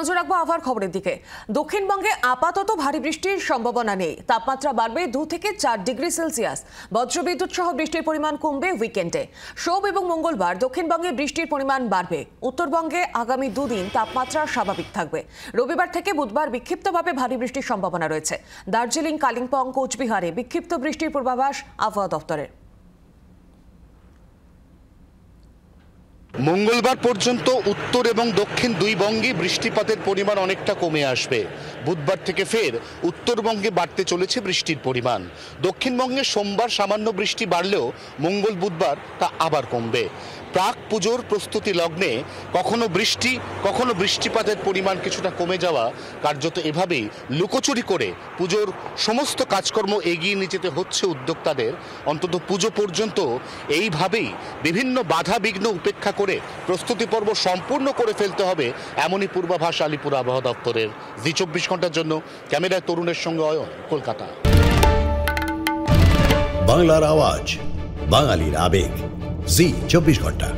নজর রাখবো আবহাওয়ার খবরের দিকে। দক্ষিণবঙ্গে আপাতত ভারী বৃষ্টির সম্ভাবনা নেই। তাপমাত্রা বাড়বে 2 থেকে 4 ডিগ্রি সেলসিয়াস। বজ্রবিদ্যুৎ সহ বৃষ্টির পরিমাণ কমবে উইকেন্ডে। সোম এবং মঙ্গলবার দক্ষিণবঙ্গে বৃষ্টির পরিমাণ বাড়বে। উত্তরবঙ্গে আগামী 2 দিন তাপমাত্রা স্বাভাবিক থাকবে। রবিবার থেকে বুধবার বিক্ষিপ্তভাবে ভারী বৃষ্টির সম্ভাবনা রয়েছে। দার্জিলিং, কালিম্পং, কোচবিহারে বিক্ষিপ্ত বৃষ্টির পূর্বাভাস আবহাওয়া দপ্তরের। মঙ্গলবার পর্যন্ত উত্তর এবং দক্ষিণ দুই বঙ্গে বৃষ্টিপাতের পরিমাণ অনেকটা কমে আসবে। বুধবার থেকে ফের উত্তরবঙ্গে বাড়তে চলেছে বৃষ্টির পরিমাণ। দক্ষিণবঙ্গে সোমবার সামান্য বৃষ্টি বাড়লেও মঙ্গল বুধবার তা আবার কমবে। প্রাক পুজোর প্রস্তুতি লগ্নে কখনো বৃষ্টি কখনো বৃষ্টিপাতের পরিমাণ কিছুটা কমে যাওয়া, কার্যত এভাবেই লুকোচুরি করে পুজোর সমস্ত কাজকর্ম এগিয়ে নিয়ে যেতে হচ্ছে উদ্যোক্তাদের। অন্তত পুজো পর্যন্ত এইভাবেই বিভিন্ন বাধা বিঘ্ন উপেক্ষা করে প্রস্তুতি পর্ব সম্পূর্ণ করে ফেলতে হবে, এমনই পূর্বাভাস আলিপুর আবহাওয়া দপ্তরের। জি 24 ঘন্টার জন্য ক্যামেরায় তরুণের সঙ্গে অয়ন, কলকাতা। বাংলার আওয়াজ, বাঙালির আবেগ, জি 24 ঘন্টা।